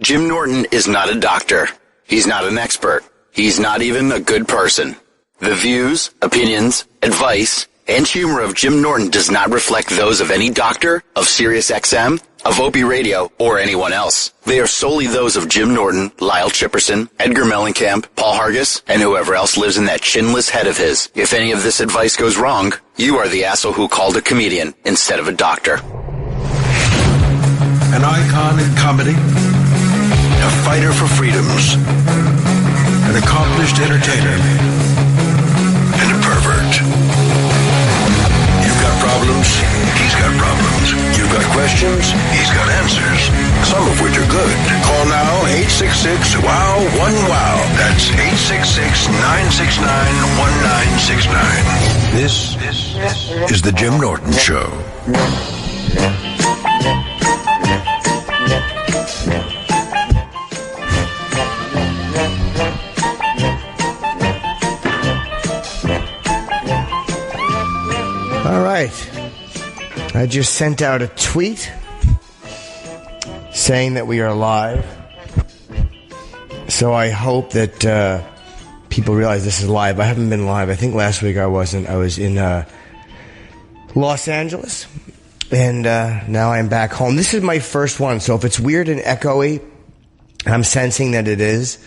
Jim Norton is not a doctor. He's not an expert. He's not even a good person. The views, opinions, advice, and humor of Jim Norton does not reflect those of any doctor, of SiriusXM, of Opie Radio, or anyone else. They are solely those of Jim Norton, Lyle Chipperson, Edgar Mellencamp, Paul Hargis, and whoever else lives in that chinless head of his. If any of this advice goes wrong, you are the asshole who called a comedian instead of a doctor. An icon in comedy, a fighter for freedoms, an accomplished entertainer, and a pervert. You've got problems, he's got problems. You've got questions, he's got answers, some of which are good. Call now, 866-WOW-1-WOW. That's 866-969-1969. This is the Jim Norton Show. All right. I just sent out a tweet saying that we are live. So I hope that people realize this is live. I haven't been live. I think last week I wasn't. I was in Los Angeles. And now I'm back home. This is my first one. So if it's weird and echoey, I'm sensing that it is.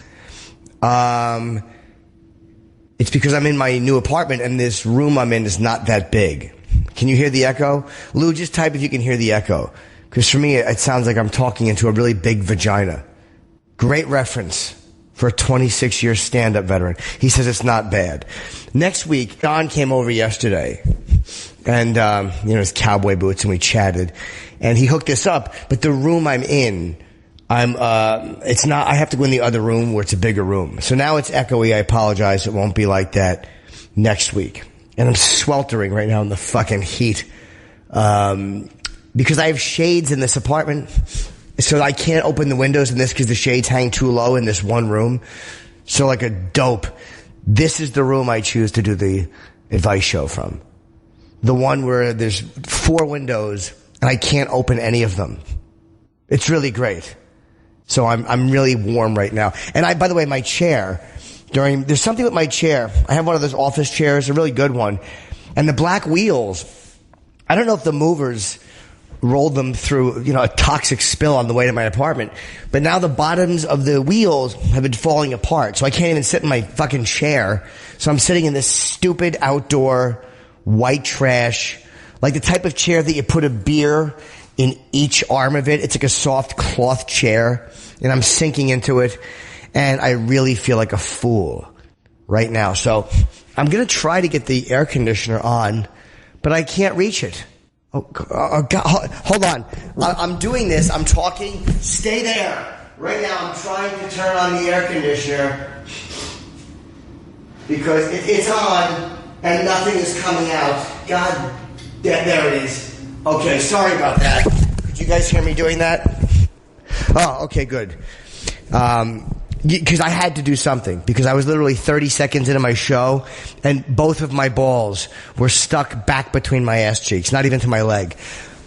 It's because I'm in my new apartment and this room I'm in is not that big. Can you hear the echo? Lou, just type if you can hear the echo. Because for me, it sounds like I'm talking into a really big vagina. Great reference for a 26-year stand-up veteran. He says it's not bad. Next week, Don came over yesterday. And, his cowboy boots, and we chatted. And he hooked us up. But the room I'm in, I have to go in the other room where it's a bigger room. So now it's echoey. I apologize. It won't be like that next week. And I'm sweltering right now in the fucking heat. Because I have shades in this apartment. So I can't open the windows in this because the shades hang too low in this one room. So like a dope, this is the room I choose to do the advice show from. The one where there's 4 windows and I can't open any of them. It's really great. So I'm really warm right now. And by the way, my chair, there's something with my chair. I have one of those office chairs, a really good one. And the black wheels, I don't know if the movers rolled them through, a toxic spill on the way to my apartment. But now the bottoms of the wheels have been falling apart. So I can't even sit in my fucking chair. So I'm sitting in this stupid outdoor white trash, like the type of chair that you put a beer in each arm of it. It's like a soft cloth chair, and I'm sinking into it, and I really feel like a fool right now. So I'm going to try to get the air conditioner on, but I can't reach it. Oh God, hold on. I'm doing this. I'm talking. Stay there. Right now I'm trying to turn on the air conditioner because it's on and nothing is coming out. God, there it is. Okay, sorry about that. Could you guys hear me doing that? Oh, okay, good. Because I had to do something. Because I was literally 30 seconds into my show, and both of my balls were stuck back between my ass cheeks, not even to my leg.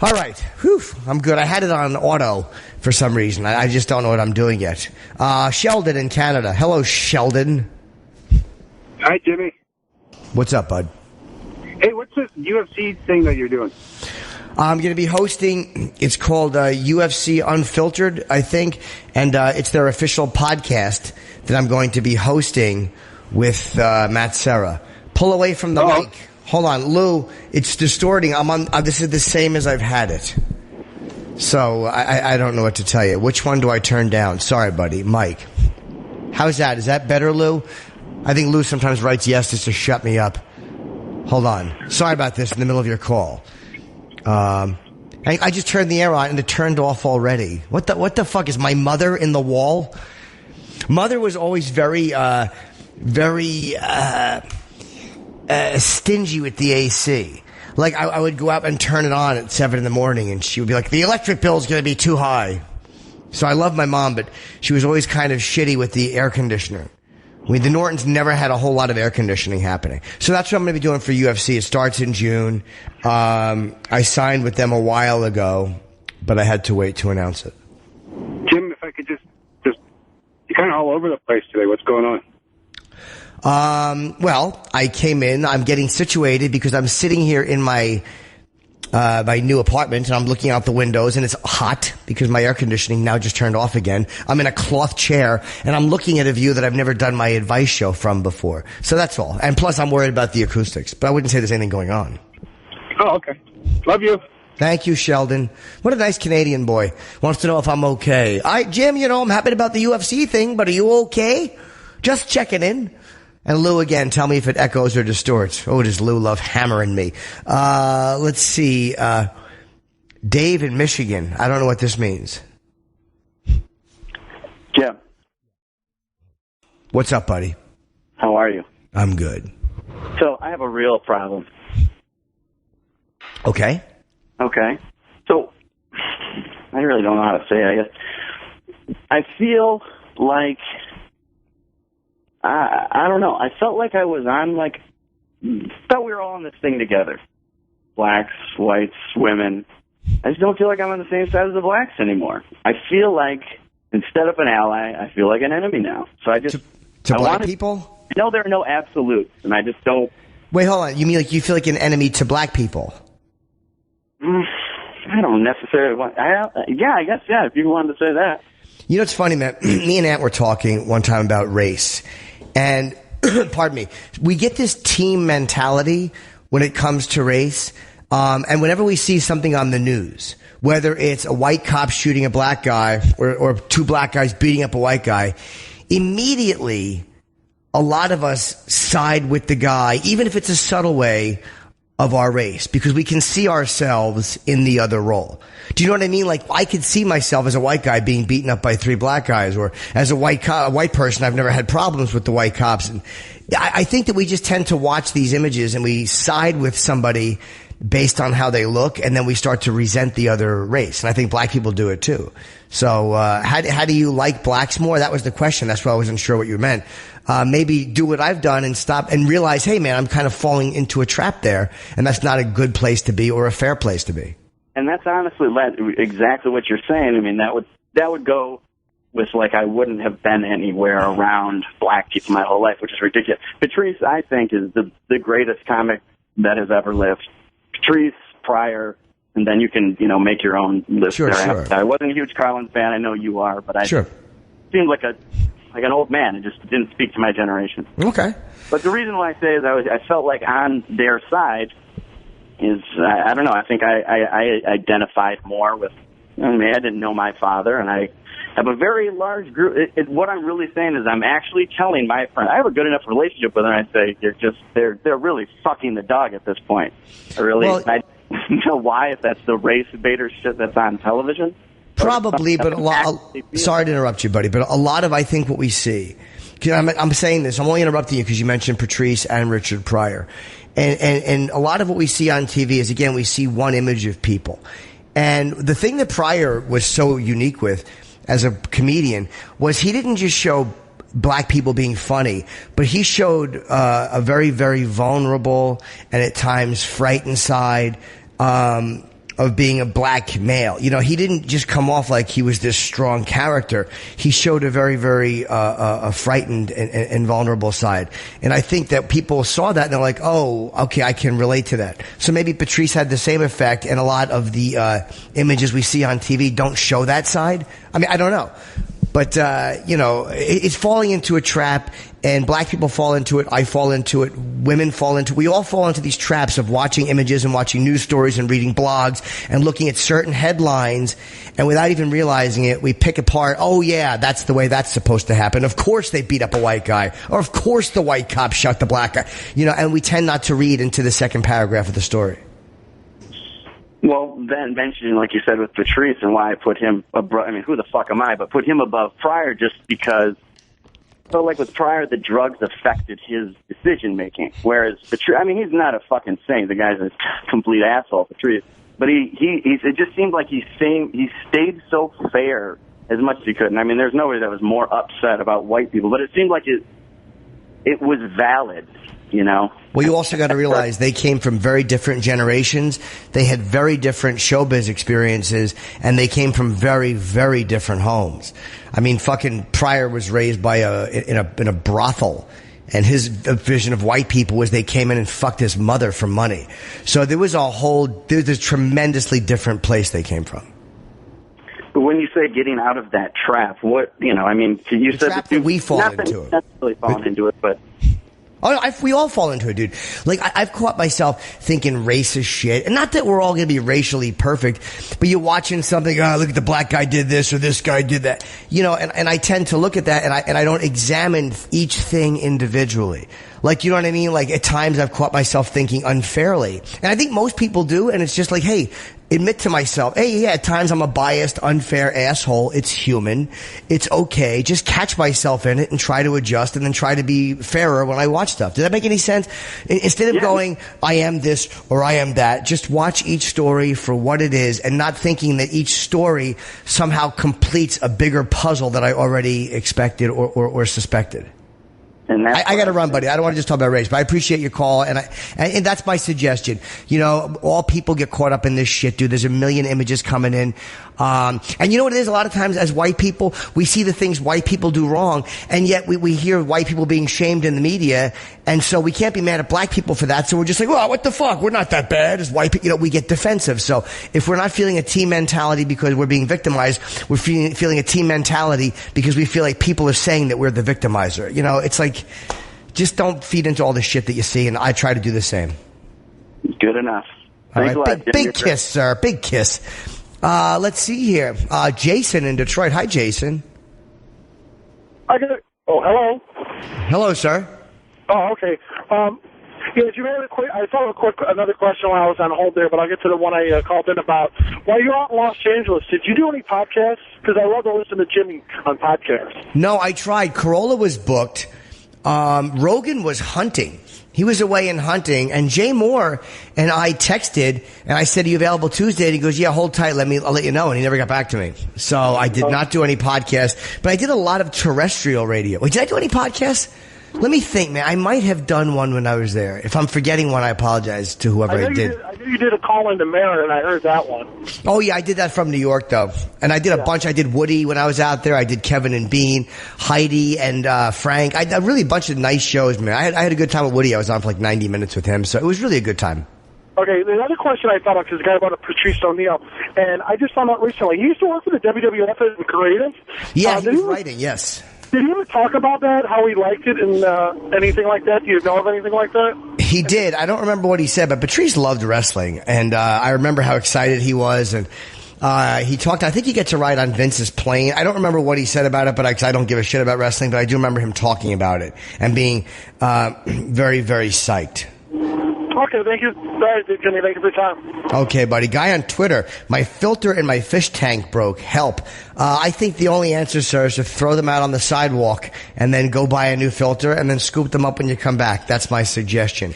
All right. Whew, I'm good. I had it on auto for some reason. I just don't know what I'm doing yet. Sheldon in Canada. Hello, Sheldon. Hi, Jimmy. What's up, bud? Hey, what's this UFC thing that you're doing? I'm going to be hosting, it's called UFC Unfiltered, I think, and it's their official podcast that I'm going to be hosting with Matt Serra. Pull away from the mic. Hold on, Lou, it's distorting. I'm on. This is the same as I've had it. So I don't know what to tell you. Which one do I turn down? Sorry, buddy. Mike. How's that? Is that better, Lou? I think Lou sometimes writes yes just to shut me up. Hold on. Sorry about this in the middle of your call. I just turned the air on and it turned off already. What the fuck? Is my mother in the wall? Mother was always very stingy with the AC. Like I would go out and turn it on at 7 a.m. and she would be like, the electric bill's going to be too high. So I love my mom, but she was always kind of shitty with the air conditioner. The Nortons never had a whole lot of air conditioning happening. So that's what I'm going to be doing for UFC. It starts in June. I signed with them a while ago, but I had to wait to announce it. Jim, if I could just kind of all over the place today. What's going on? Well, I came in. I'm getting situated because I'm sitting here in my new apartment, and I'm looking out the windows, and it's hot because my air conditioning now just turned off again. I'm in a cloth chair, and I'm looking at a view that I've never done my advice show from before. So that's all. And plus, I'm worried about the acoustics, but I wouldn't say there's anything going on. Oh, okay. Love you. Thank you, Sheldon. What a nice Canadian boy. Wants to know if I'm okay. Jim, I'm happy about the UFC thing, but are you okay? Just checking in. And Lou again, tell me if it echoes or distorts. Oh, does Lou love hammering me? Let's see. Dave in Michigan. I don't know what this means. Jim. What's up, buddy? How are you? I'm good. So I have a real problem. Okay. Okay. So I really don't know how to say it, I guess. I feel like I don't know. I felt like I was on thought we were all in this thing together. Blacks, whites, women. I just don't feel like I'm on the same side as the blacks anymore. I feel like instead of an ally, I feel like an enemy now. So I just to black people? I know there are no absolutes, and I just don't. Wait, hold on. You mean like you feel like an enemy to black people? I don't necessarily want. I guess if you wanted to say that. You know, it's funny, man. Me and Ant were talking one time about race. And, pardon me, we get this team mentality when it comes to race. And whenever we see something on the news, whether it's a white cop shooting a black guy or two black guys beating up a white guy, immediately a lot of us side with the guy, even if it's a subtle way, of our race, because we can see ourselves in the other role. Do you know what I mean? Like, I could see myself as a white guy being beaten up by three black guys, or as a white person, I've never had problems with the white cops. And I think that we just tend to watch these images and we side with somebody based on how they look, and then we start to resent the other race. And I think black people do it too. So, how do you like blacks more? That was the question. That's why I wasn't sure what you meant. Maybe do what I've done and stop and realize, hey man, I'm kind of falling into a trap there, and that's not a good place to be or a fair place to be. And that's honestly exactly what you're saying. I mean, that would go with I wouldn't have been anywhere around black people my whole life, which is ridiculous. Petraeus, I think, is the greatest comic that has ever lived. Petraeus, Pryor, and then you can make your own list there. Sure. I wasn't a huge Carlin fan. I know you are, but I seemed like an old man. It just didn't speak to my generation. Okay. But the reason why I say is I felt like on their side is, I don't know, I think I identified more with, I didn't know my father, and I have a very large group. What I'm really saying is I'm actually telling my friend, I have a good enough relationship with them, and I say, they're really fucking the dog at this point. I don't know why, if that's the race baiter shit that's on television. Probably, but sorry to interrupt you, buddy, but a lot of, I think, what we see, I'm saying this, I'm only interrupting you because you mentioned Petraeus and Richard Pryor. And a lot of what we see on TV is, again, we see one image of people. And the thing that Pryor was so unique with as a comedian was he didn't just show black people being funny, but he showed a very, very vulnerable and at times frightened side of being a black male. He didn't just come off like he was this strong character. He showed a very, very frightened and vulnerable side. And I think that people saw that and they're like, oh, okay, I can relate to that. So maybe Petraeus had the same effect, and a lot of the images we see on TV don't show that side. I mean, I don't know. But, it's falling into a trap, and black people fall into it. I fall into it. Women fall into it. We all fall into these traps of watching images and watching news stories and reading blogs and looking at certain headlines. And without even realizing it, we pick apart, oh yeah, that's the way that's supposed to happen. Of course they beat up a white guy. Or of course the white cop shot the black guy. And we tend not to read into the second paragraph of the story. Well, then mentioning, like you said, with Petraeus and why I put him above, who the fuck am I? But put him above Pryor just because, so like with Pryor, the drugs affected his decision-making. Whereas Petraeus, he's not a fucking saint. The guy's a complete asshole, Petraeus. But it just seemed like he stayed so fair as much as he could. And there's nobody that was more upset about white people. But it seemed like it was valid you know. Well, you also got to realize they came from very different generations. They had very different showbiz experiences, and they came from very, very different homes. I mean, fucking Pryor was raised by in a brothel, and his vision of white people was they came in and fucked his mother for money. So there's a tremendously different place they came from. But when you say getting out of that trap, what, you know, I mean, you said that we fall into it. Not really falling into it, but... Oh, we all fall into it, dude. Like, I've caught myself thinking racist shit. And not that we're all going to be racially perfect, but you're watching something, look at the black guy did this or this guy did that. You know, and I tend to look at that and I don't examine each thing individually. Like, you know what I mean? Like, at times I've caught myself thinking unfairly. And I think most people do, and it's just like, hey, admit to myself, hey, yeah, at times I'm a biased, unfair asshole. It's human. It's okay. Just catch myself in it and try to adjust and then try to be fairer when I watch stuff. Does that make any sense? Instead of going, I am this or I am that, just watch each story for what it is and not thinking that each story somehow completes a bigger puzzle that I already expected or suspected. And I got to run, buddy. I don't want to just talk about race, but I appreciate your call, and that's my suggestion. You know, all people get caught up in this shit, dude. There's a million images coming in. And you know what it is? A lot of times as white people, we see the things white people do wrong, and yet we hear white people being shamed in the media, and so we can't be mad at black people for that, so we're just like, well, what the fuck? We're not that bad as white people. You know, we get defensive. So if we're not feeling a team mentality because we're being victimized, we're feeling a team mentality because we feel like people are saying that we're the victimizer. You know, it's like, just don't feed into all the shit that you see, and I try to do the same. Good enough. All right, big kiss, sir. Big kiss. Let's see here. Jason in Detroit. Hi, Jason. Hello. Hello, sir. Oh, okay. Did you have I thought another question while I was on hold there, but I'll get to the one I called in about. While you're out in Los Angeles, did you do any podcasts? Because I love to listen to Jimmy on podcasts. No, I tried. Corolla was booked. Rogan was hunting. He was away in hunting, and Jay Moore and I texted, and I said, are you available Tuesday? And he goes, yeah, hold tight, I'll let you know, and he never got back to me. So I did not do any podcasts, but I did a lot of terrestrial radio. Wait, did I do any podcasts? Let me think, man. I might have done one when I was there. If I'm forgetting one, I apologize to whoever I did. I knew you did a call into Marin, and I heard that one. Oh, yeah, I did that from New York, though. And I did a bunch. I did Woody when I was out there. I did Kevin and Bean, Heidi, and Frank. I did really a bunch of nice shows, man. I had a good time with Woody. I was on for like 90 minutes with him, so it was really a good time. Okay, the other question I thought of is a guy about Petraeus O'Neal, and I just found out recently, he used to work for the WWF as a creative. Yeah, he was writing, yes. Did he ever talk about that, how he liked it, and anything like that? Do you know of anything like that? He did. I don't remember what he said, but Petraeus loved wrestling, and I remember how excited he was, and he talked, I think he gets to ride on Vince's plane. I don't remember what he said about it, but I don't give a shit about wrestling, but I do remember him talking about it and being very, very psyched. Okay, thank you. Sorry, Jimmy, thank you for your time. Okay, buddy. Guy on Twitter, my filter in my fish tank broke. Help. I think the only answer, sir, is to throw them out on the sidewalk and then go buy a new filter and then scoop them up when you come back. That's my suggestion.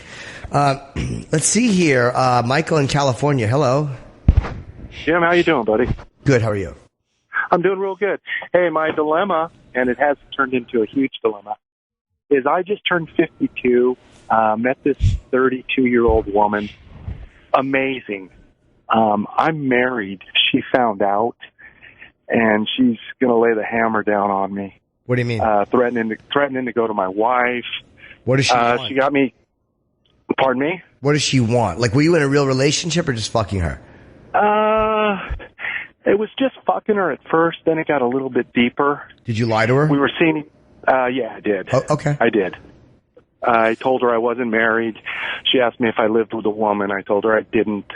Let's see here. Michael in California. Hello. Jim, how you doing, buddy? Good. How are you? I'm doing real good. Hey, my dilemma, and it has turned into a huge dilemma, is I just turned 52. Met this 32-year-old woman. Amazing. I'm married. She found out, and she's going to lay the hammer down on me. What do you mean? Threatening to go to my wife. What does she want? She got me. Pardon me? What does she want? Like, were you in a real relationship or just fucking her? It was just fucking her at first. Then it got a little bit deeper. Did you lie to her? We were seeing. Yeah, I did. Oh, okay. I did. I told her I wasn't married. She asked me if I lived with a woman. I told her I didn't.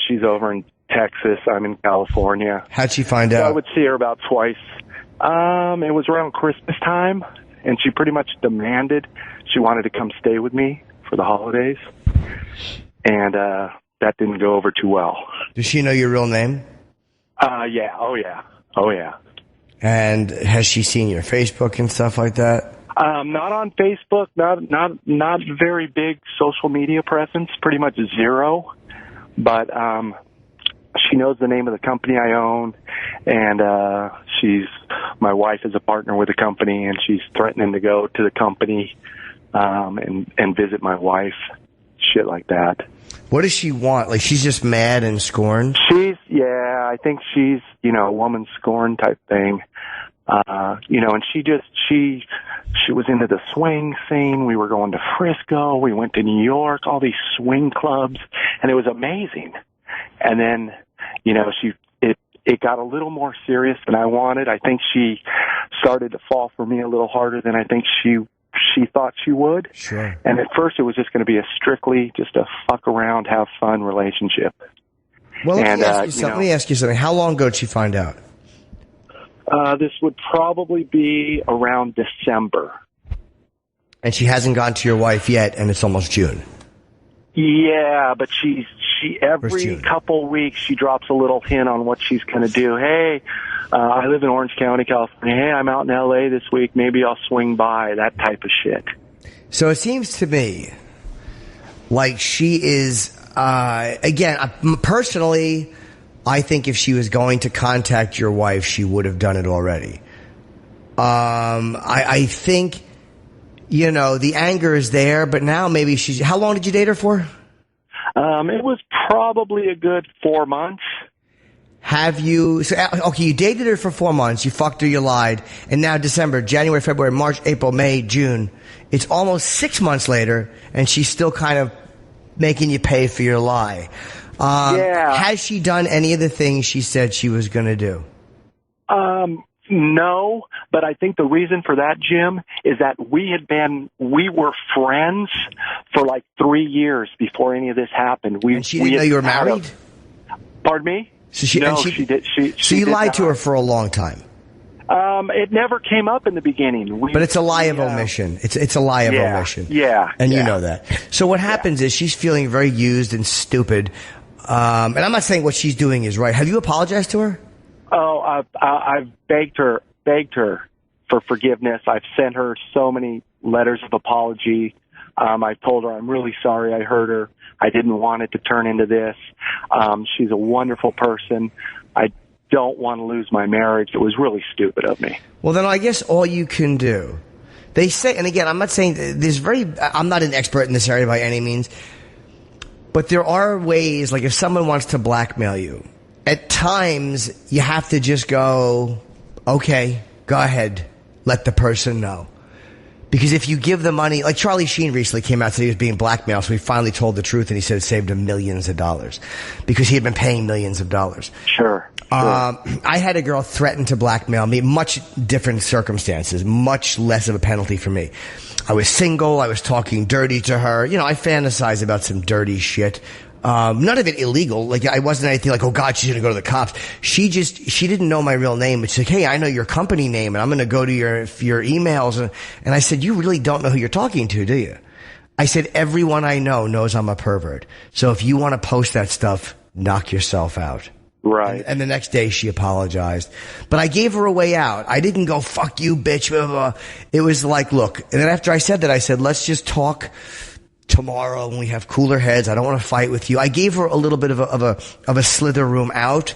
She's over in Texas. I'm in California. How'd she find out? I would see her about twice. It was around Christmas time, and she pretty much demanded she wanted to come stay with me for the holidays. And that didn't go over too well. Does she know your real name? Yeah. Oh, yeah. Oh, yeah. And has she seen your Facebook and stuff like that? Not on Facebook, not very big social media presence, pretty much zero. But she knows the name of the company I own, and my wife is a partner with the company, and she's threatening to go to the company and visit my wife, shit like that. What does she want? Like, she's just mad and scorned? I think she's, a woman scorn type thing. And she was into the swing scene. We were going to Frisco. We went to New York, all these swing clubs, and it was amazing. And then, it got a little more serious than I wanted. I think she started to fall for me a little harder than I think she thought she would. Sure. And at first it was just going to be just a fuck around, have fun relationship. Well, let me ask you something. How long ago did she find out? This would probably be around December. And she hasn't gone to your wife yet, and it's almost June. Yeah, but she every couple weeks she drops a little hint on what she's going to do. Hey, I live in Orange County, California. Hey, I'm out in L.A. this week. Maybe I'll swing by, that type of shit. So it seems to me like she is, again, personally, I think if she was going to contact your wife, she would have done it already. I think, the anger is there, but now maybe how long did you date her for? It was probably a good 4 months. You dated her for 4 months, you fucked her, you lied, and now December, January, February, March, April, May, June, it's almost 6 months later, and she's still kind of making you pay for your lie. Has she done any of the things she said she was going to do? No, but I think the reason for that, Jim, is that we were friends for like 3 years before any of this happened. And she didn't know you were married? Pardon me? So she did. So you lied to her for a long time. It never came up in the beginning. But it's a lie of omission. It's a lie of omission. Yeah. And you know that. So what happens is she's feeling very used and stupid. And I'm not saying what she's doing is right. Have you apologized to her? Oh, I've begged her for forgiveness. I've sent her so many letters of apology. I told her I'm really sorry I hurt her. I didn't want it to turn into this. She's a wonderful person. I don't want to lose my marriage. It was really stupid of me. Well, then I guess all you can do, they say, and again, I'm not saying I'm not an expert in this area by any means, but there are ways, like if someone wants to blackmail you, at times you have to just go, okay, go ahead, let the person know. Because if you give the money, like Charlie Sheen recently came out and said he was being blackmailed, so he finally told the truth, and he said it saved him millions of dollars because he had been paying millions of dollars. Sure. I had a girl threaten to blackmail me, much different circumstances, much less of a penalty for me. I was single, I was talking dirty to her. I fantasize about some dirty shit. None of it illegal. Like, I wasn't anything like, oh God, she's going to go to the cops. She didn't know my real name, but she's like, hey, I know your company name and I'm going to go to your emails. And I said, you really don't know who you're talking to, do you? I said, everyone I know knows I'm a pervert. So if you want to post that stuff, knock yourself out. Right. And the next day she apologized. But I gave her a way out. I didn't go, fuck you, bitch, blah, blah, blah. It was like, look. And then after I said that, I said, let's just talk tomorrow when we have cooler heads. I don't want to fight with you. I gave her a little bit of a slither room out.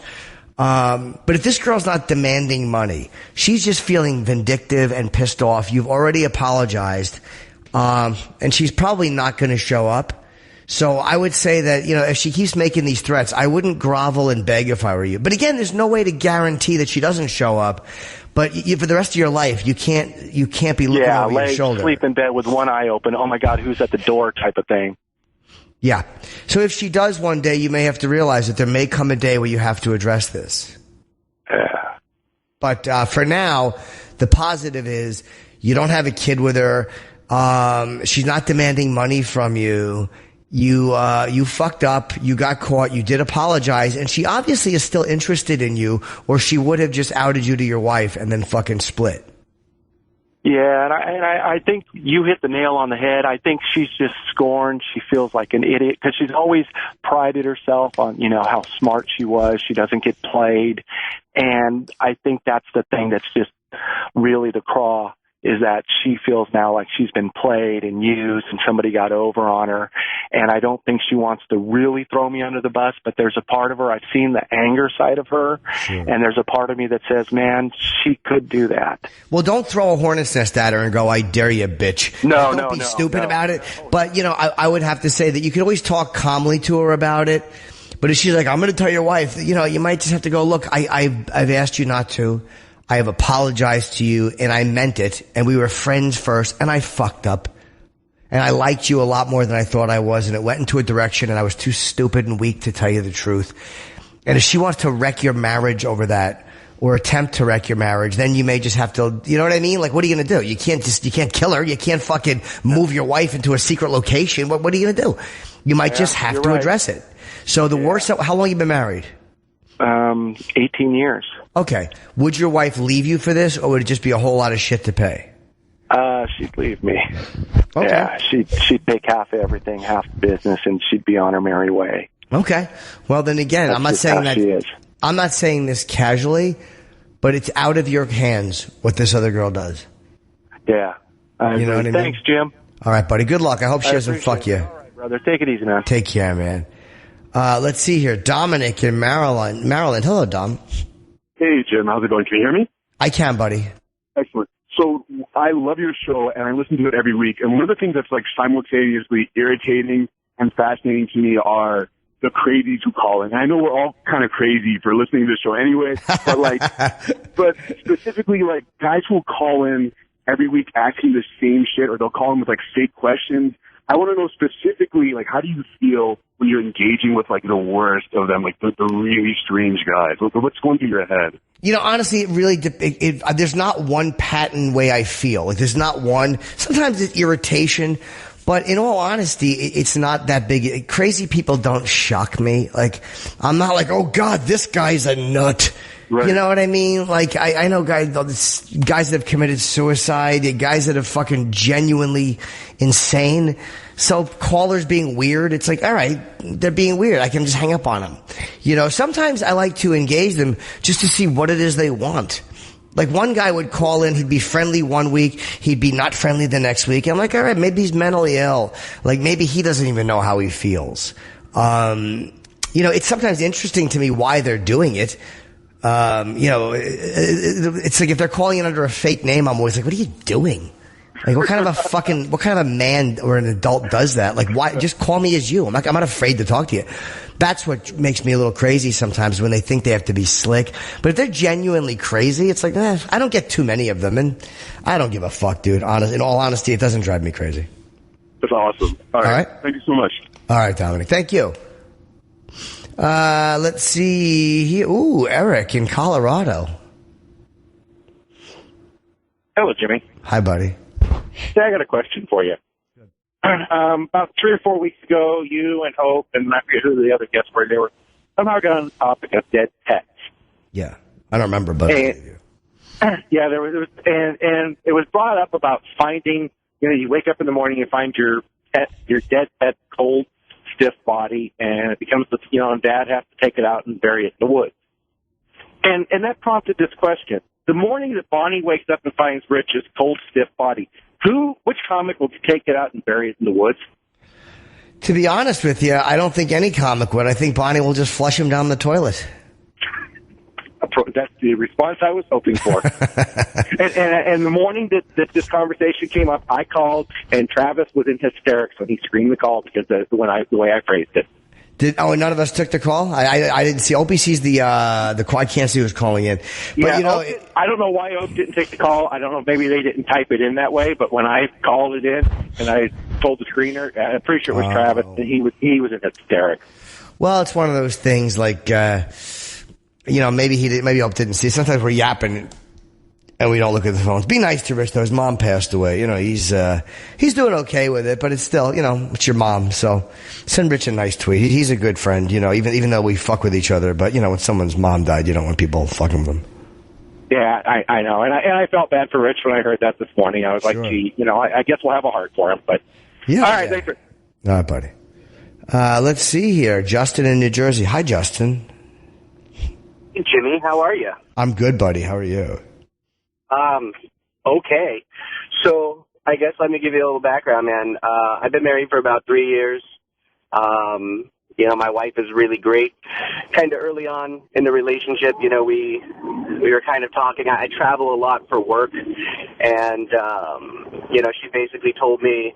But if this girl's not demanding money, she's just feeling vindictive and pissed off. You've already apologized. And she's probably not going to show up. So I would say that, if she keeps making these threats, I wouldn't grovel and beg if I were you. But again, there's no way to guarantee that she doesn't show up. But for the rest of your life, you can't be looking over your shoulder. Sleep in bed with one eye open. Oh my God, who's at the door type of thing. Yeah. So if she does one day, you may have to realize that there may come a day where you have to address this. Yeah. But for now, the positive is you don't have a kid with her. She's not demanding money from you. You fucked up, you got caught, you did apologize, and she obviously is still interested in you, or she would have just outed you to your wife and then fucking split. Yeah, and I think you hit the nail on the head. I think she's just scorned. She feels like an idiot because she's always prided herself on, how smart she was. She doesn't get played. And I think that's the thing that's just really the craw is that she feels now like she's been played and used and somebody got over on her. And I don't think she wants to really throw me under the bus, but there's a part of her, I've seen the anger side of her, and there's a part of me that says, man, she could do that. Well, don't throw a hornet's nest at her and go, I dare you, bitch. Don't be stupid about it. But, I would have to say that you can always talk calmly to her about it. But if she's like, I'm going to tell your wife, you might just have to go, look, I've asked you not to. I have apologized to you, and I meant it, and we were friends first, and I fucked up. And I liked you a lot more than I thought I was, and it went into a direction, and I was too stupid and weak to tell you the truth. And if she wants to wreck your marriage over that, or attempt to wreck your marriage, then you may just have to, you know what I mean? Like, what are you going to do? You can't kill her. You can't fucking move your wife into a secret location. What are you going to do? You might just have to address it. So the worst, how long have you been married? 18 years. Okay. Would your wife leave you for this, or would it just be a whole lot of shit to pay? She'd leave me. Okay. Yeah, she'd take half of everything, half the business, and she'd be on her merry way. Okay. Well, then again, I'm not saying that. She is. I'm not saying this casually, but it's out of your hands what this other girl does. Yeah. You know what I mean? Thanks, Jim. All right, buddy. Good luck. I hope she doesn't fuck you. All right, brother. Take it easy, man. Take care, man. Let's see here. Dominic in Maryland. Hello, Dom. Hey, Jim. How's it going? Can you hear me? I can, buddy. Excellent. So I love your show, and I listen to it every week. And one of the things that's like simultaneously irritating and fascinating to me are the crazies who call in. And I know we're all kind of crazy for listening to the show anyway, but specifically like guys who will call in every week asking the same shit, or they'll call in with like fake questions. I want to know specifically, like, how do you feel when you're engaging with, like, the worst of them, like, the really strange guys? What's going through your head? Honestly, it really, there's not one pattern way I feel. Like, there's not one. Sometimes it's irritation, but in all honesty, it's not that big. Crazy people don't shock me. Like, I'm not like, oh, God, this guy's a nut. Right. You know what I mean? Like, I know guys that have committed suicide, guys that are fucking genuinely insane. So callers being weird, it's like, all right, they're being weird. I can just hang up on them. Sometimes I like to engage them just to see what it is they want. Like one guy would call in, he'd be friendly one week, he'd be not friendly the next week. I'm like, all right, maybe he's mentally ill. Like maybe he doesn't even know how he feels. It's sometimes interesting to me why they're doing it. It's like if they're calling in under a fake name, I'm always like, what are you doing? Like, what kind of a man or an adult does that? Like, why? Just call me as you. I'm not afraid to talk to you. That's what makes me a little crazy sometimes when they think they have to be slick. But if they're genuinely crazy, it's like, I don't get too many of them, and I don't give a fuck, dude. In all honesty, it doesn't drive me crazy. That's awesome. All right. Thank you so much. All right, Dominic. Thank you. Let's see here. Ooh, Eric in Colorado. Hello, Jimmy. Hi, buddy. Hey, I got a question for you. About 3 or 4 weeks ago, you and Hope, and I forget who the other guests were, they were somehow got on the topic of dead pets. Yeah. I don't remember, but yeah, there was and it was brought up about finding, you wake up in the morning and find your dead pet cold, stiff body, and it becomes, and Dad has to take it out and bury it in the woods. And that prompted this question. The morning that Bonnie wakes up and finds Rich's cold, stiff body, which comic will take it out and bury it in the woods? To be honest with you, I don't think any comic would. I think Bonnie will just flush him down the toilet. That's the response I was hoping for. and the morning that this conversation came up, I called, and Travis was in hysterics when he screamed the call because the way I phrased it. None of us took the call? I didn't see. Opie sees the I can't see who's calling in. But, I don't know why Ope didn't take the call. I don't know. Maybe they didn't type it in that way. But when I called it in and I told the screener, I'm pretty sure it was Travis, and he was in hysterics. Well, it's one of those things like, maybe Ope didn't see. Sometimes we're yapping and we don't look at the phones. Be nice to Rich, though. His mom passed away. He's doing okay with it, but it's still, it's your mom. So send Rich a nice tweet. He's a good friend, even though we fuck with each other. But, when someone's mom died, you don't want people fucking with them. Yeah, I know. And I felt bad for Rich when I heard that this morning. I was like, gee, I guess we'll have a heart for him. But yeah. All right, thanks for. All right, buddy. Let's see here. Justin in New Jersey. Hi, Justin. Hey, Jimmy, how are you? I'm good, buddy. How are you? Okay. So I guess let me give you a little background, man. I've been married for about 3 years. My wife is really great. Kind of early on in the relationship, we were kind of talking. I travel a lot for work, and, she basically told me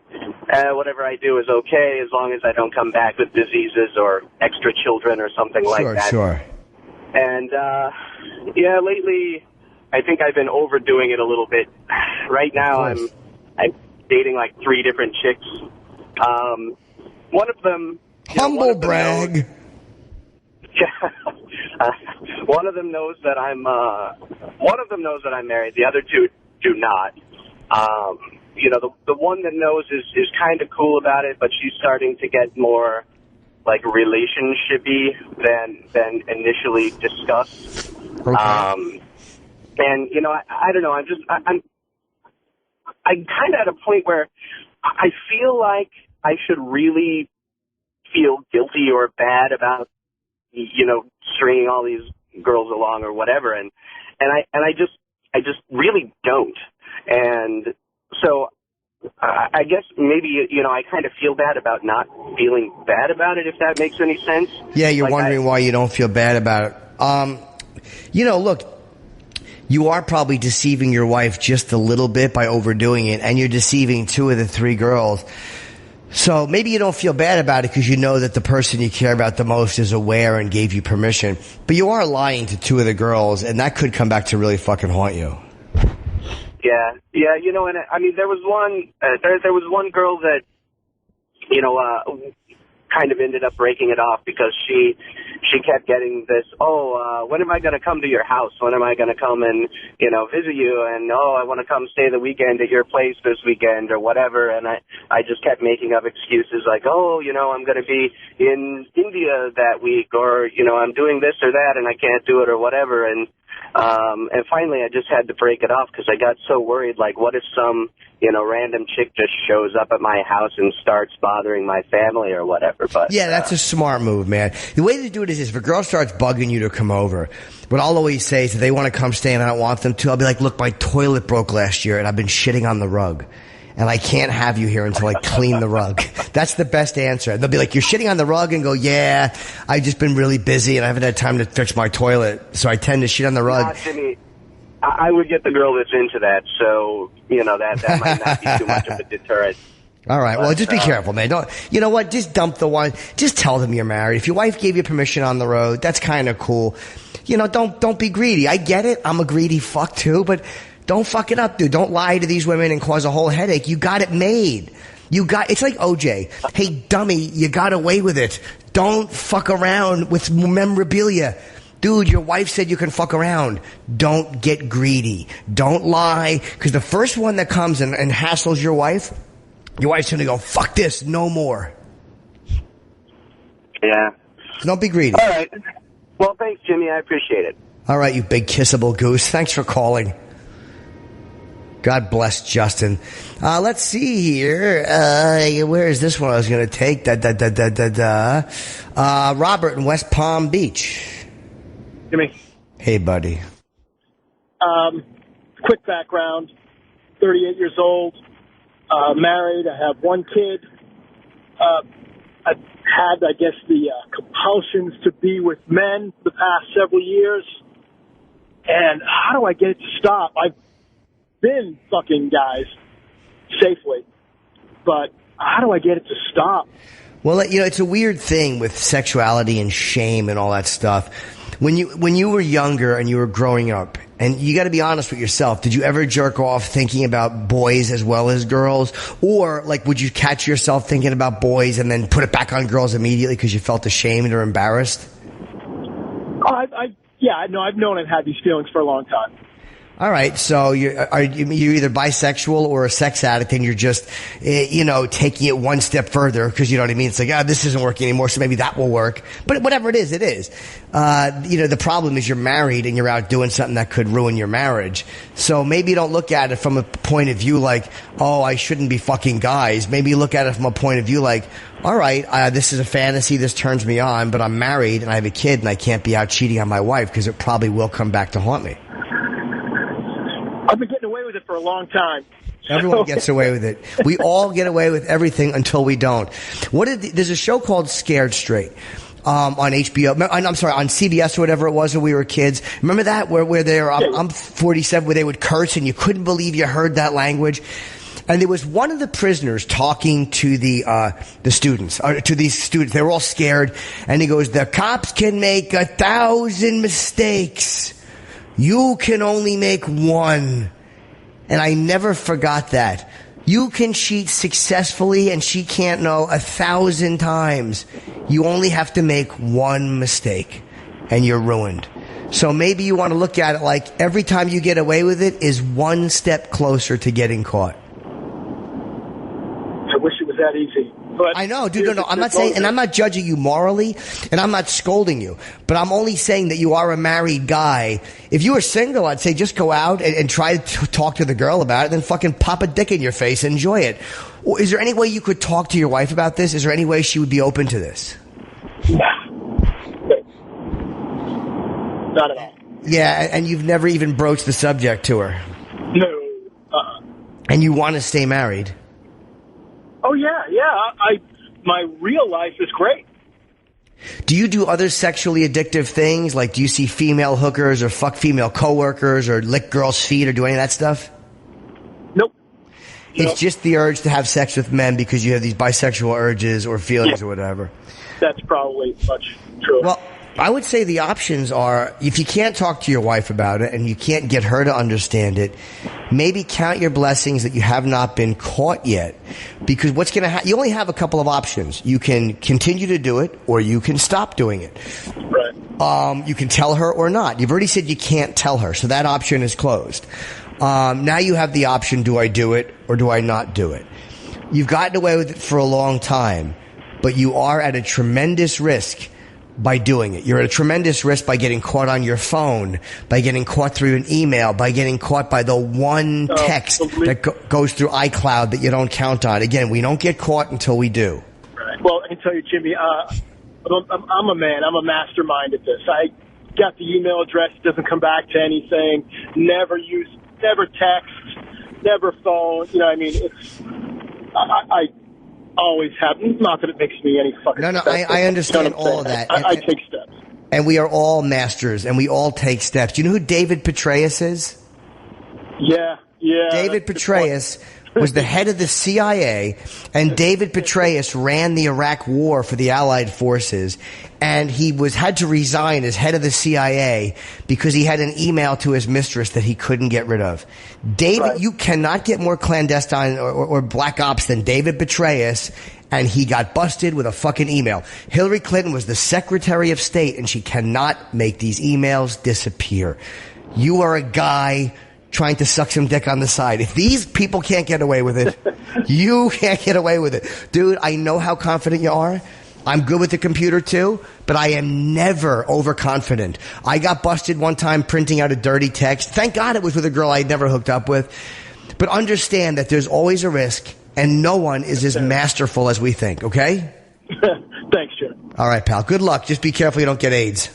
whatever I do is okay as long as I don't come back with diseases or extra children or something like that. Sure. And, lately I think I've been overdoing it a little bit. Right now I'm dating like 3 different chicks. One of them... Humble brag. One of them knows that I'm married. The other 2 do not. The one that knows is kind of cool about it, but she's starting to get more like relationship-y than initially discussed. Okay. And I don't know. I'm kind of at a point where I feel like I should really feel guilty or bad about, stringing all these girls along or whatever. And I just really don't. And so I guess maybe, I kind of feel bad about not feeling bad about it, if that makes any sense. Yeah, you're wondering why you don't feel bad about it. Look, you are probably deceiving your wife just a little bit by overdoing it, and you're deceiving 2 of the 3 girls. So maybe you don't feel bad about it because you know that the person you care about the most is aware and gave you permission. But you are lying to 2 of the girls, and that could come back to really fucking haunt you. Yeah, and I mean, there was one girl that, kind of ended up breaking it off because she kept getting this, when am I going to come to your house? When am I going to come and, visit you? And, I want to come stay the weekend at your place this weekend or whatever. And I just kept making up excuses like, I'm going to be in India that week, or, I'm doing this or that and I can't do it or whatever. And finally I just had to break it off because I got so worried, like, what if some, random chick just shows up at my house and starts bothering my family or whatever. But yeah, that's a smart move, man. The way to do it is if a girl starts bugging you to come over, what I'll always say is if they want to come stay and I don't want them to, I'll be like, look, my toilet broke last year and I've been shitting on the rug. And I can't have you here until I clean the rug. That's the best answer. And they'll be like, you're shitting on the rug? And go, yeah, I've just been really busy and I haven't had time to fix my toilet. So I tend to shit on the rug. Jimmy, I would get the girl that's into that. So, that might not be too much of a deterrent. All right. Well, just be careful, man. You know what? Just dump the one. Just tell them you're married. If your wife gave you permission on the road, that's kind of cool. Don't be greedy. I get it. I'm a greedy fuck too, but don't fuck it up, dude. Don't lie to these women and cause a whole headache. You got it made. It's like OJ. Hey, dummy, you got away with it. Don't fuck around with memorabilia. Dude, your wife said you can fuck around. Don't get greedy. Don't lie. Because the first one that comes and hassles your wife's going to go, fuck this, no more. Yeah. So don't be greedy. All right. Well, thanks, Jimmy. I appreciate it. All right, you big kissable goose. Thanks for calling. God bless Justin. Let's see here. Where is this one I was going to take? Robert in West Palm Beach. Jimmy. Hey, buddy. Quick background. 38 years old. Married. I have 1 kid. I've had, I guess, the compulsions to be with men the past several years. And how do I get it to stop? I've been fucking guys safely, but how do I get it to stop? Well, it's a weird thing with sexuality and shame and all that stuff. When you were younger and you were growing up, and you got to be honest with yourself, did you ever jerk off thinking about boys as well as girls? Or, would you catch yourself thinking about boys and then put it back on girls immediately because you felt ashamed or embarrassed? I've known I've had these feelings for a long time. All right, so you're either bisexual or a sex addict, and you're just, taking it one step further because you know what I mean. It's like, this isn't working anymore, so maybe that will work. But whatever it is, it is. The problem is you're married and you're out doing something that could ruin your marriage. So maybe you don't look at it from a point of view like, I shouldn't be fucking guys. Maybe you look at it from a point of view like, all right, this is a fantasy, this turns me on, but I'm married and I have a kid and I can't be out cheating on my wife because it probably will come back to haunt me. I've been getting away with it for a long time. Everyone gets away with it. We all get away with everything until we don't. There's a show called Scared Straight. On HBO, I'm sorry, on CBS or whatever it was when we were kids. Remember that where I'm 47, where they would curse and you couldn't believe you heard that language. And there was one of the prisoners talking to the students, to these students. They were all scared, and he goes, "The cops can make 1,000 mistakes. You can only make one." And I never forgot that. You can cheat successfully and she can't know 1,000 times. You only have to make one mistake and you're ruined. So maybe you want to look at it like every time you get away with it is one step closer to getting caught. I wish it was that easy. But I know, dude. No. I'm not saying, and I'm not judging you morally, and I'm not scolding you. But I'm only saying that you are a married guy. If you were single, I'd say just go out and try to talk to the girl about it, then fucking pop a dick in your face and enjoy it. Or is there any way you could talk to your wife about this? Is there any way she would be open to this? Not at all. Yeah, and you've never even broached the subject to her. No. And you want to stay married. Oh yeah. My real life is great. Do you do other sexually addictive things? Like, do you see female hookers or fuck female coworkers or lick girls' feet or do any of that stuff? Nope. It's just the urge to have sex with men because you have these bisexual urges or feelings or whatever. That's probably much true. Well, I would say the options are, if you can't talk to your wife about it and you can't get her to understand it, maybe count your blessings that you have not been caught yet. Because what's going to happen, you only have a couple of options. You can continue to do it or you can stop doing it. Right. You can tell her or not. You've already said you can't tell her, so that option is closed. Now you have the option, do I do it or do I not do it? You've gotten away with it for a long time, but you are at a tremendous risk by doing it. You're at a tremendous risk by getting caught on your phone, by getting caught through an email, by getting caught by the one text that goes through iCloud that you don't count on. Again, we don't get caught until we do. Right. Well, I can tell you, Jimmy, I'm a man. I'm a mastermind at this. I got the email address. It doesn't come back to anything. Never text, never phone. You know, I mean, I always have. Not that it makes me any fucking. No, I understand all of that. I take steps. And we are all masters, and we all take steps. Do you know who David Petraeus is? Yeah. David Petraeus was the head of the CIA, and David Petraeus ran the Iraq War for the Allied forces, and he had to resign as head of the CIA because he had an email to his mistress that he couldn't get rid of. David, you cannot get more clandestine or black ops than David Petraeus, and he got busted with a fucking email. Hillary Clinton was the Secretary of State, and she cannot make these emails disappear. You are a guy trying to suck some dick on the side. If these people can't get away with it, you can't get away with it. Dude, I know how confident you are. I'm good with the computer too, but I am never overconfident. I got busted one time printing out a dirty text. Thank God it was with a girl I'd never hooked up with. But understand that there's always a risk, and no one is as masterful as we think, okay? Thanks, Jim. All right, pal. Good luck. Just be careful you don't get AIDS.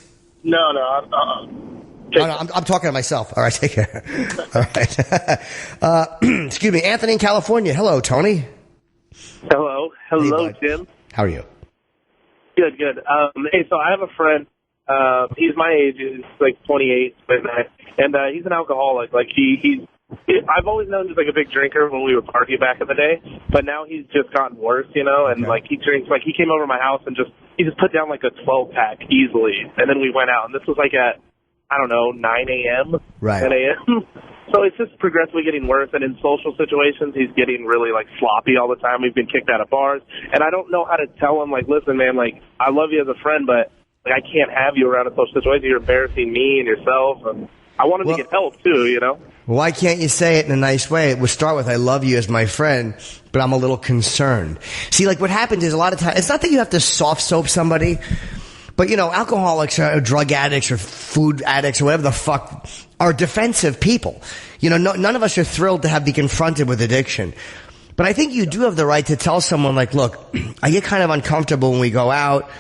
No. I'm talking to myself. All right, take care. All right. Excuse me, Anthony in California. Hello, Tony. Hello, hey, Jim. How are you? Good. Hey, so I have a friend. He's my age. He's like 28, and he's an alcoholic. Like I've always known he's like a big drinker when we would party back in the day, but now he's just gotten worse, you know. And like he drinks. Like he came over to my house and he just put down like a 12-pack easily, and then we went out, and this was like at 9 a.m., right. 10 a.m. So it's just progressively getting worse, and in social situations, he's getting really, like, sloppy all the time. We've been kicked out of bars, and I don't know how to tell him, like, listen, man, like, I love you as a friend, but like, I can't have you around a social situation. You're embarrassing me and yourself, and I want him to get help, too, you know? Why can't you say it in a nice way? We'll start with, I love you as my friend, but I'm a little concerned. See, like, what happens is a lot of times, it's not that you have to soft soap somebody, but, you know, alcoholics or drug addicts or food addicts or whatever the fuck are defensive people. You know, none of us are thrilled to be confronted with addiction. But I think you do have the right to tell someone, like, look, I get kind of uncomfortable when we go out.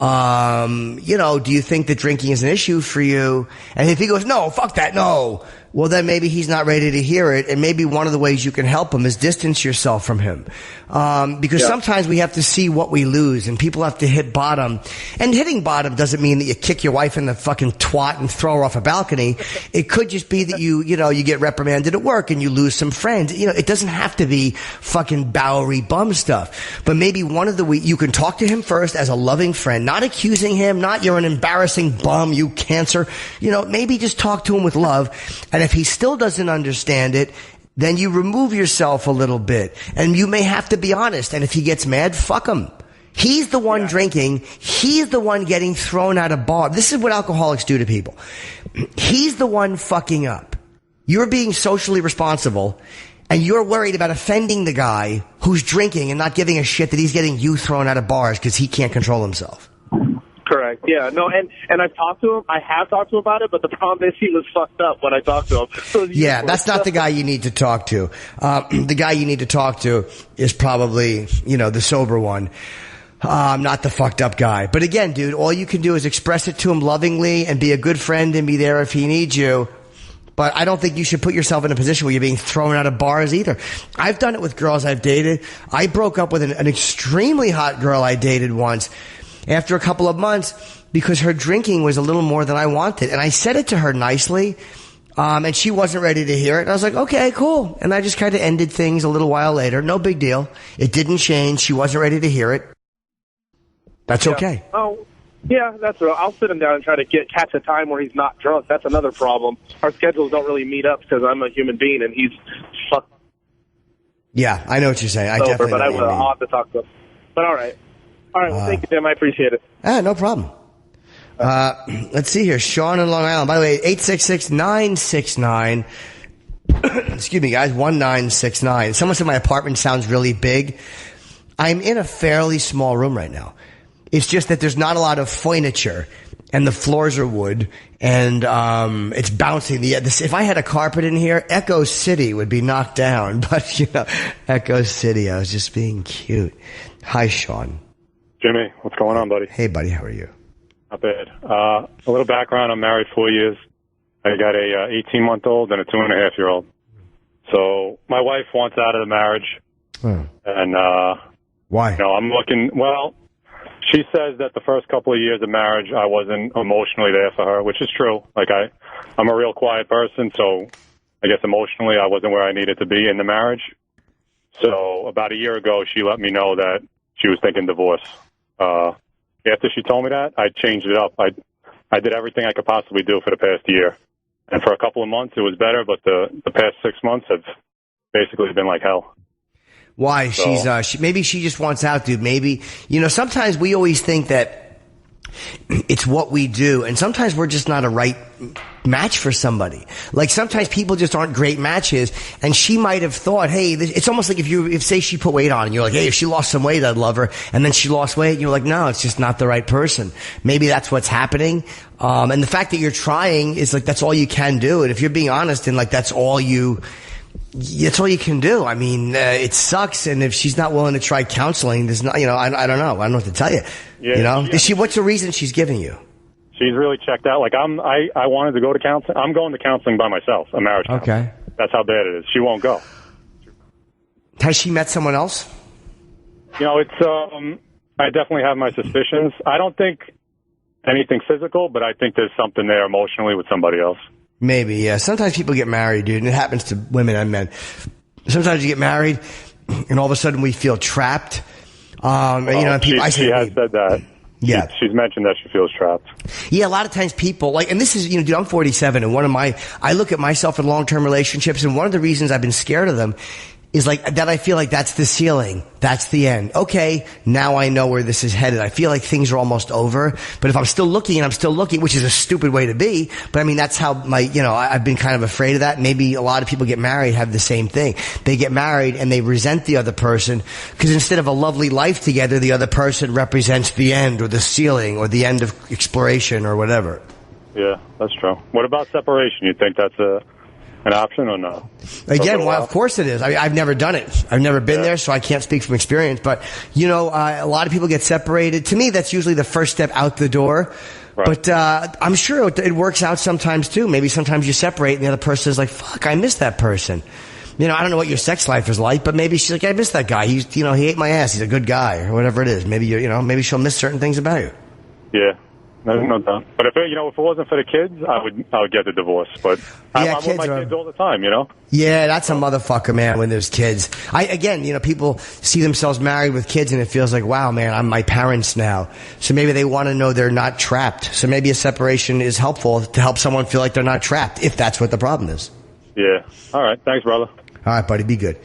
You know, do you think that drinking is an issue for you? And if he goes, no, fuck that, no. well, then maybe he's not ready to hear it. And maybe one of the ways you can help him is distance yourself from him. Because sometimes we have to see what we lose and people have to hit bottom. And hitting bottom doesn't mean that you kick your wife in the fucking twat and throw her off a balcony. It could just be that you get reprimanded at work and you lose some friends. It doesn't have to be fucking Bowery bum stuff. But maybe one of the you can talk to him first as a loving friend, not accusing him, not you're an embarrassing bum, you cancer. Maybe just talk to him with love. And if he still doesn't understand it, then you remove yourself a little bit. And you may have to be honest. And if he gets mad, fuck him. He's the one drinking. He's the one getting thrown out of bar. This is what alcoholics do to people. He's the one fucking up. You're being socially responsible. And you're worried about offending the guy who's drinking and not giving a shit that he's getting you thrown out of bars because he can't control himself. Correct. Yeah. No. And I've talked to him. I have talked to him about it, but the problem is he was fucked up when I talked to him. So yeah, that's not the guy you need to talk to. The guy you need to talk to is probably, the sober one. Not the fucked up guy. But again, dude, all you can do is express it to him lovingly and be a good friend and be there if he needs you. But I don't think you should put yourself in a position where you're being thrown out of bars either. I've done it with girls I've dated. I broke up with an extremely hot girl I dated once after a couple of months because her drinking was a little more than I wanted. And I said it to her nicely, and she wasn't ready to hear it. And I was like, okay, cool. And I just kind of ended things a little while later. No big deal. It didn't change. She wasn't ready to hear it. That's okay. Oh, yeah, that's right. I'll sit him down and try to catch a time where he's not drunk. That's another problem. Our schedules don't really meet up because I'm a human being and he's fucked. Yeah, I know what you're saying. I definitely but I'll have to talk to him. But all right. All right, well, thank you, Tim. I appreciate it. No problem. Let's see here. Sean in Long Island. By the way, 866-969. Excuse me, guys. 1969. Someone said my apartment sounds really big. I'm in a fairly small room right now. It's just that there's not a lot of furniture, and the floors are wood, and it's bouncing. If I had a carpet in here, Echo City would be knocked down. But Echo City. I was just being cute. Hi, Sean. Jimmy, what's going on, buddy? Hey, buddy. How are you? Not bad. A little background. I'm married 4 years. I got a 18-month-old and a 2.5-year-old. So my wife wants out of the marriage. And why? I'm looking. Well, she says that the first couple of years of marriage, I wasn't emotionally there for her, which is true. Like I'm a real quiet person, so I guess emotionally I wasn't where I needed to be in the marriage. So about a year ago, she let me know that she was thinking divorce. After she told me that, I changed it up. I did everything I could possibly do for the past year. And for a couple of months, it was better, but the past 6 months have basically been like hell. Why? So, maybe she just wants out, dude. Maybe, sometimes we always think that it's what we do, and sometimes we're just not a right match for somebody. Like sometimes people just aren't great matches, and she might have thought, hey, it's almost like if say she put weight on, and you're like, hey, if she lost some weight, I'd love her, and then she lost weight, and you're like, no, it's just not the right person. Maybe that's what's happening. And the fact that you're trying is like, that's all you can do. And if you're being honest and like, that's all you can do. I mean, it sucks. And if she's not willing to try counseling, there's not, I don't know. I don't know what to tell you. Yeah, What's the reason she's giving you? She's really checked out. Like I wanted to go to counseling. I'm going to counseling by myself, a marriage counselor. Okay. That's how bad it is. She won't go. Has she met someone else? It's, I definitely have my suspicions. I don't think anything physical, but I think there's something there emotionally with somebody else. Maybe, yeah. Sometimes people get married, dude, and it happens to women and men. Sometimes you get married, and all of a sudden we feel trapped. She has said that. Yeah. She's mentioned that she feels trapped. Yeah, a lot of times people, and this is, dude, I'm 47, and I look at myself in long-term relationships, and one of the reasons I've been scared of them is like that I feel like that's the ceiling. That's the end. Okay, now I know where this is headed. I feel like things are almost over. But if I'm still looking, which is a stupid way to be, but I mean, that's how I've been kind of afraid of that. Maybe a lot of people get married have the same thing. They get married and they resent the other person because instead of a lovely life together, the other person represents the end or the ceiling or the end of exploration or whatever. Yeah, that's true. What about separation? You think that's an option or no? Again, well, of course it is. I've never done it. I've never been there, so I can't speak from experience. But, a lot of people get separated. To me, that's usually the first step out the door. But I'm sure it works out sometimes too. Maybe sometimes you separate and the other person is like, fuck, I miss that person. I don't know what your sex life is like, but maybe she's like, I miss that guy. He ate my ass. He's a good guy, or whatever it is. Maybe maybe she'll miss certain things about you. Yeah. No doubt. But if it wasn't for the kids, I would get the divorce. But I'm with my kids all the time, Yeah, that's a motherfucker, man, when there's kids. People see themselves married with kids and it feels like, wow, man, I'm my parents now. So maybe they want to know they're not trapped. So maybe a separation is helpful to help someone feel like they're not trapped, if that's what the problem is. Yeah. All right. Thanks, brother. All right, buddy. Be good.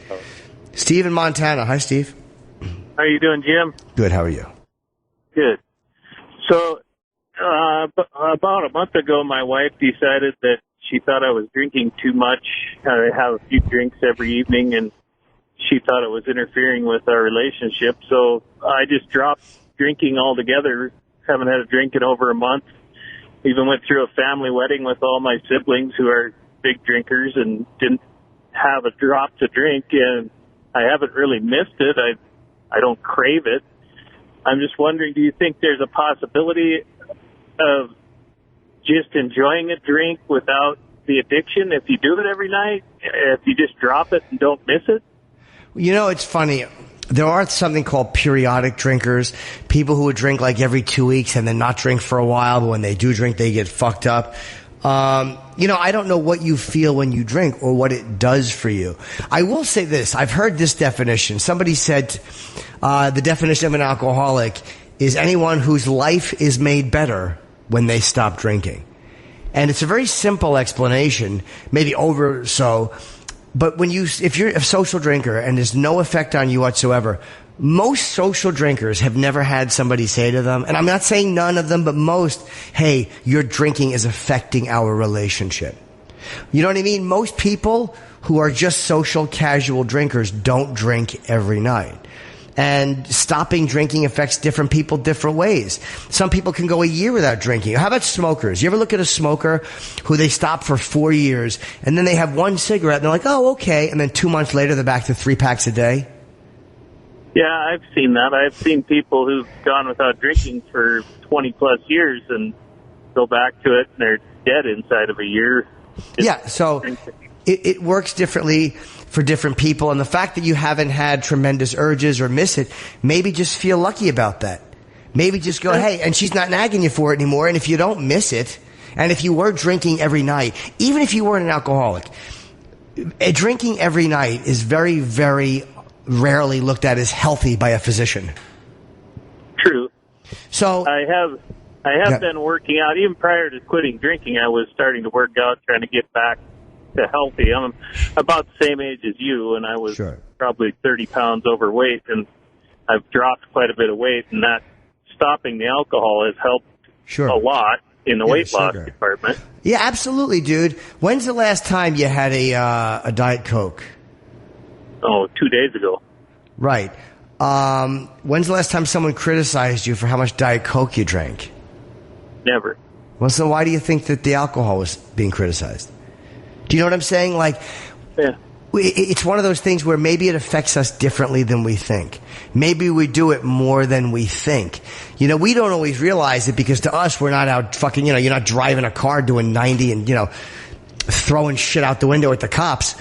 Steve in Montana. Hi, Steve. How are you doing, Jim? Good. How are you? Good. So, about a month ago, my wife decided that she thought I was drinking too much. I have a few drinks every evening, and she thought it was interfering with our relationship. So I just dropped drinking altogether. Haven't had a drink in over a month. Even went through a family wedding with all my siblings who are big drinkers and didn't have a drop to drink, and I haven't really missed it. I don't crave it. I'm just wondering, do you think there's a possibility of just enjoying a drink without the addiction if you do it every night, if you just drop it and don't miss it? It's funny. There are something called periodic drinkers, people who would drink like every 2 weeks and then not drink for a while, but when they do drink, they get fucked up. I don't know what you feel when you drink or what it does for you. I will say this. I've heard this definition. Somebody said the definition of an alcoholic is anyone whose life is made better when they stop drinking. And it's a very simple explanation, maybe over so. But if you're a social drinker and there's no effect on you whatsoever, most social drinkers have never had somebody say to them, and I'm not saying none of them, but most, hey, your drinking is affecting our relationship. You know what I mean? Most people who are just social casual drinkers don't drink every night. And stopping drinking affects different people different ways. Some people can go a year without drinking. How about smokers? You ever look at a smoker who they stop for 4 years and then they have one cigarette and they're like, oh, okay. And then 2 months later, they're back to 3 packs a day? Yeah, I've seen that. I've seen people who've gone without drinking for 20 plus years and go back to it and they're dead inside of a year. Yeah, so it works differently for different people. And the fact that you haven't had tremendous urges or miss it, maybe just feel lucky about that. Maybe just go, hey, and she's not nagging you for it anymore. And if you don't miss it, and if you were drinking every night, even if you weren't an alcoholic, drinking every night is very, very rarely looked at as healthy by a physician. True. So I have been working out. Even prior to quitting drinking, I was starting to work out, trying to get back to healthy. I'm about the same age as you, and I was probably 30 pounds overweight, and I've dropped quite a bit of weight, and that stopping the alcohol has helped a lot in the weight loss department. Yeah, absolutely, dude. When's the last time you had a Diet Coke? Oh, 2 days ago. Right. When's the last time someone criticized you for how much Diet Coke you drank? Never. Well, so why do you think that the alcohol was being criticized? Do you know what I'm saying? Like, it's one of those things where maybe it affects us differently than we think. Maybe we do it more than we think. We don't always realize it because to us, we're not out fucking, you're not driving a car doing 90 and, throwing shit out the window at the cops.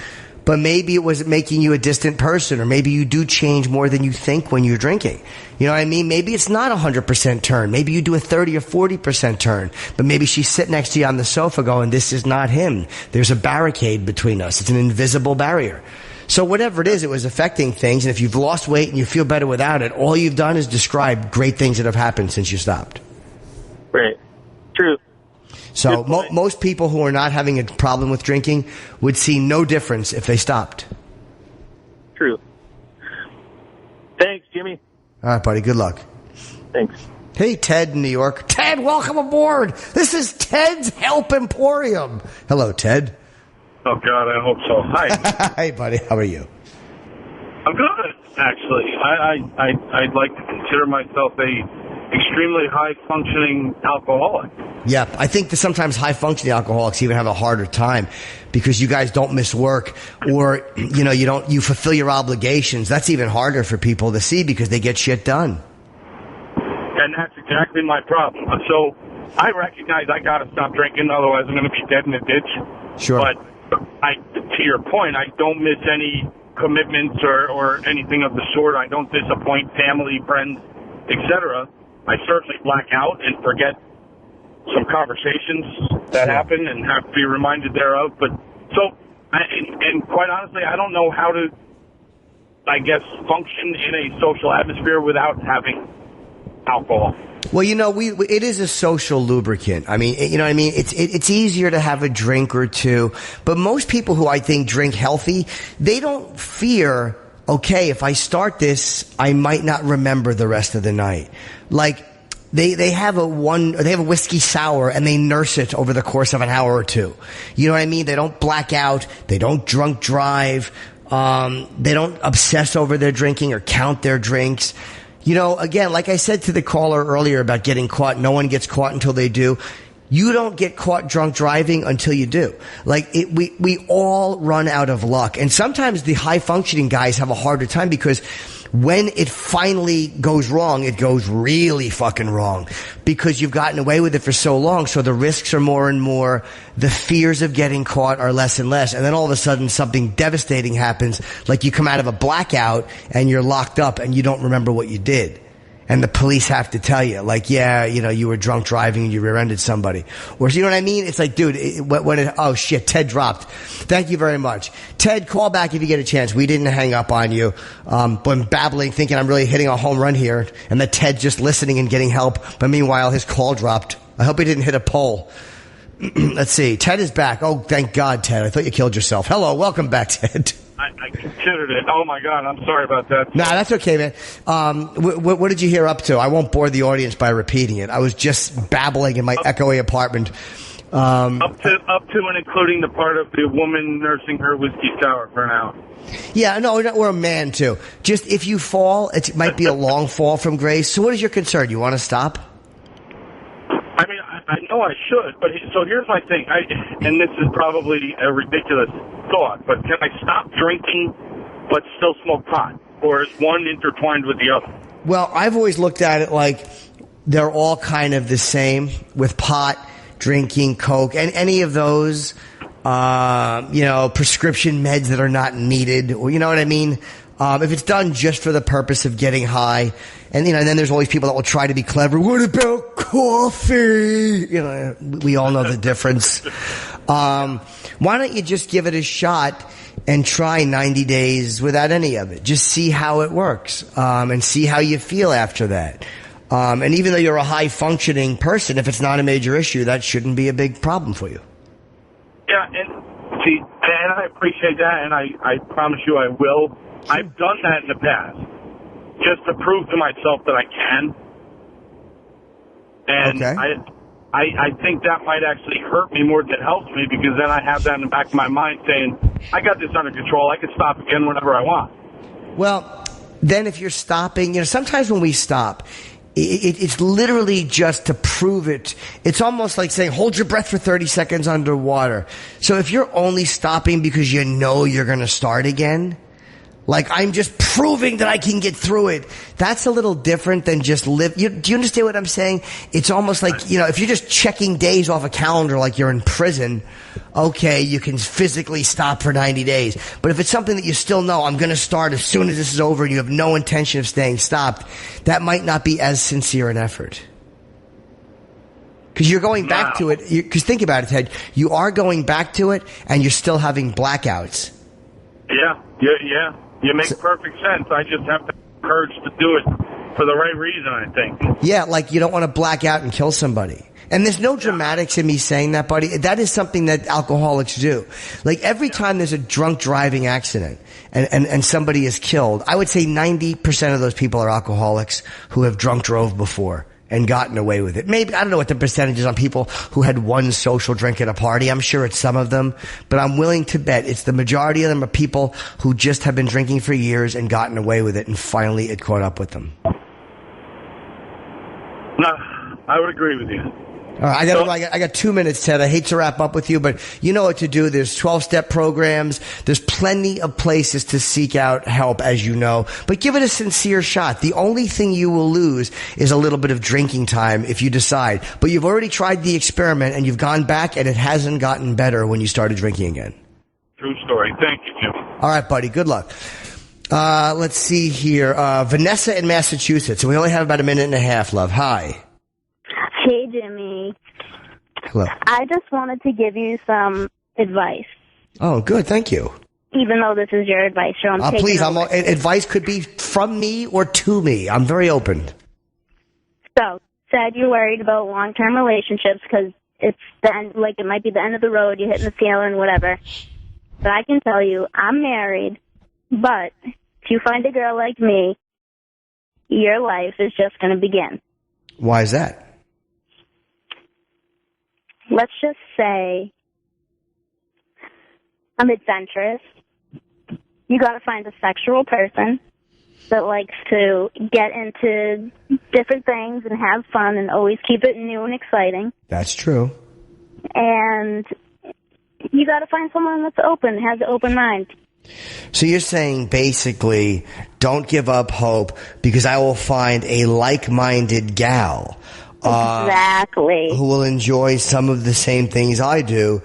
But maybe it was making you a distant person, or maybe you do change more than you think when you're drinking. You know what I mean? Maybe it's not 100% turn. Maybe you do a 30 or 40% turn. But maybe she's sitting next to you on the sofa going, this is not him. There's a barricade between us. It's an invisible barrier. So whatever it is, it was affecting things. And if you've lost weight and you feel better without it, all you've done is describe great things that have happened since you stopped. Right. True. So most people who are not having a problem with drinking would see no difference if they stopped. True. Thanks, Jimmy. All right, buddy. Good luck. Thanks. Hey, Ted in New York. Ted, welcome aboard. This is Ted's Help Emporium. Hello, Ted. Oh, God, I hope so. Hi. Hey, buddy. How are you? I'm good, actually. I'd like to consider myself a extremely high-functioning alcoholic. Yeah, I think that sometimes high-functioning alcoholics even have a harder time because you guys don't miss work, or you fulfill your obligations. That's even harder for people to see because they get shit done. And that's exactly my problem. So I recognize I got to stop drinking, otherwise I'm going to be dead in a ditch. Sure. But to your point, I don't miss any commitments or anything of the sort. I don't disappoint family, friends, etc. I certainly black out and forget some conversations that happen and have to be reminded thereof. But and quite honestly, I don't know how to, I guess, function in a social atmosphere without having alcohol. Well, it is a social lubricant. I mean, you know what I mean? It's easier to have a drink or two, but most people who I think drink healthy, they don't fear, okay, if I start this, I might not remember the rest of the night. Like, they have a whiskey sour and they nurse it over the course of an hour or two. You know what I mean? They don't black out. They don't drunk drive. They don't obsess over their drinking or count their drinks. Again, like I said to the caller earlier about getting caught, no one gets caught until they do. You don't get caught drunk driving until you do. Like, we all run out of luck. And sometimes the high functioning guys have a harder time because when it finally goes wrong, it goes really fucking wrong because you've gotten away with it for so long. So the risks are more and more. The fears of getting caught are less and less. And then all of a sudden something devastating happens, like you come out of a blackout and you're locked up and you don't remember what you did. And the police have to tell you, like, yeah, you were drunk driving and you rear-ended somebody. Or, you know what I mean? It's like, dude, oh shit, Ted dropped. Thank you very much. Ted, call back if you get a chance. We didn't hang up on you. But I'm babbling, thinking I'm really hitting a home run here. And that Ted's just listening and getting help. But meanwhile, his call dropped. I hope he didn't hit a pole. Let's see. Ted is back. Oh, thank God, Ted. I thought you killed yourself. Hello. Welcome back, Ted. I considered it. Oh, my God. I'm sorry about that. Nah, that's okay, man. What did you hear up to? I won't bore the audience by repeating it. I was just babbling in my echoey apartment. Up to and including the part of the woman nursing her whiskey sour for an hour. Yeah, no, or a man, too. Just if you fall, it might be a long fall from grace. So what is your concern? You want to stop? I mean, I know I should, but so here's my thing. And this is probably a ridiculous thought, but can I stop drinking but still smoke pot? Or is one intertwined with the other? Well, I've always looked at it like they're all kind of the same with pot, drinking, coke, and any of those, prescription meds that are not needed, or you know what I mean? If it's done just for the purpose of getting high, and then there's always people that will try to be clever. What about coffee? We all know the difference. Why don't you just give it a shot and try 90 days without any of it? Just see how it works, and see how you feel after that. And even though you're a high functioning person, if it's not a major issue, that shouldn't be a big problem for you. Yeah, and I appreciate that, and I promise you I will. I've done that in the past, just to prove to myself that I can. And okay. I think that might actually hurt me more than it helps me, because then I have that in the back of my mind saying, I got this under control. I can stop again whenever I want. Well, then if you're stopping, sometimes when we stop, it's literally just to prove it. It's almost like saying, hold your breath for 30 seconds underwater. So if you're only stopping because you know you're going to start again, like, I'm just proving that I can get through it. That's a little different than just live. Do you understand what I'm saying? It's almost like, if you're just checking days off a calendar like you're in prison, okay, you can physically stop for 90 days. But if it's something that you still know, I'm going to start as soon as this is over, and you have no intention of staying stopped, that might not be as sincere an effort. Because you're going back to it. Because think about it, Ted. You are going back to it, and you're still having blackouts. Yeah. You make perfect sense. I just have the courage to do it for the right reason, I think. Yeah, like you don't want to black out and kill somebody. And there's no dramatics in me saying that, buddy. That is something that alcoholics do. Like, every time there's a drunk driving accident and somebody is killed, I would say 90% of those people are alcoholics who have drunk drove before and gotten away with it. Maybe, I don't know what the percentage is on people who had one social drink at a party. I'm sure it's some of them, but I'm willing to bet it's the majority of them are people who just have been drinking for years and gotten away with it, and finally it caught up with them. No, I would agree with you. All right, I got 2 minutes, Ted. I hate to wrap up with you, but you know what to do. There's 12-step programs. There's plenty of places to seek out help, as you know. But give it a sincere shot. The only thing you will lose is a little bit of drinking time if you decide. But you've already tried the experiment, and you've gone back, and it hasn't gotten better when you started drinking again. True story. Thank you, Jim. All right, buddy. Good luck. Let's see here. Vanessa in Massachusetts. And we only have about a minute and a half, love. Hi. Hey, Jimmy. Hello. I just wanted to give you some advice. Oh, good. Thank you. Even though this is your advice show, I'm taking please, over. Advice could be from me or to me. I'm very open. So, said you're worried about long-term relationships because it's the end, like it might be the end of the road, you're hitting the ceiling, whatever. But I can tell you, I'm married, but if you find a girl like me, your life is just going to begin. Why is that? Let's just say I'm adventurous. You got to find a sexual person that likes to get into different things and have fun and always keep it new and exciting. That's true. And you got to find someone that's open, has an open mind. So you're saying basically don't give up hope because I will find a like-minded gal. Exactly. Who will enjoy some of the same things I do.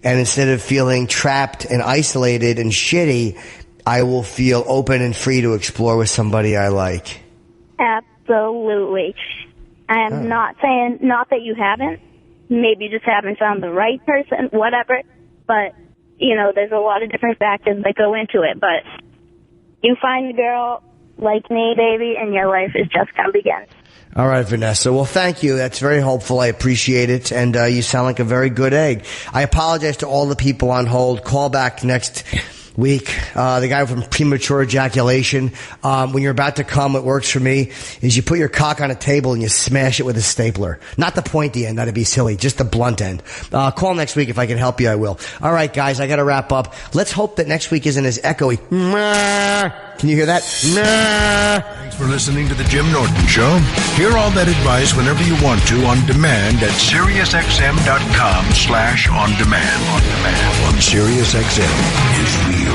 And instead of feeling trapped and isolated and shitty, I will feel open and free to explore with somebody I like. Absolutely. I am not saying, not that you haven't. Maybe you just haven't found the right person, whatever. But, you know, there's a lot of different factors that go into it. But you find a girl like me, baby, and your life is just going to begin. All right, Vanessa. Well, thank you. That's very helpful. I appreciate it. And you sound like a very good egg. I apologize to all the people on hold. Call back next week. The guy from premature ejaculation. When you're about to come, what works for me is you put your cock on a table and you smash it with a stapler. Not the pointy end. That'd be silly. Just the blunt end. Call next week. If I can help you, I will. All right, guys. I got to wrap up. Let's hope that next week isn't as echoey. Can you hear that? Thanks for listening to the Jim Norton Show. Hear all that advice whenever you want to on demand at SiriusXM.com/on-demand. On SiriusXM is real.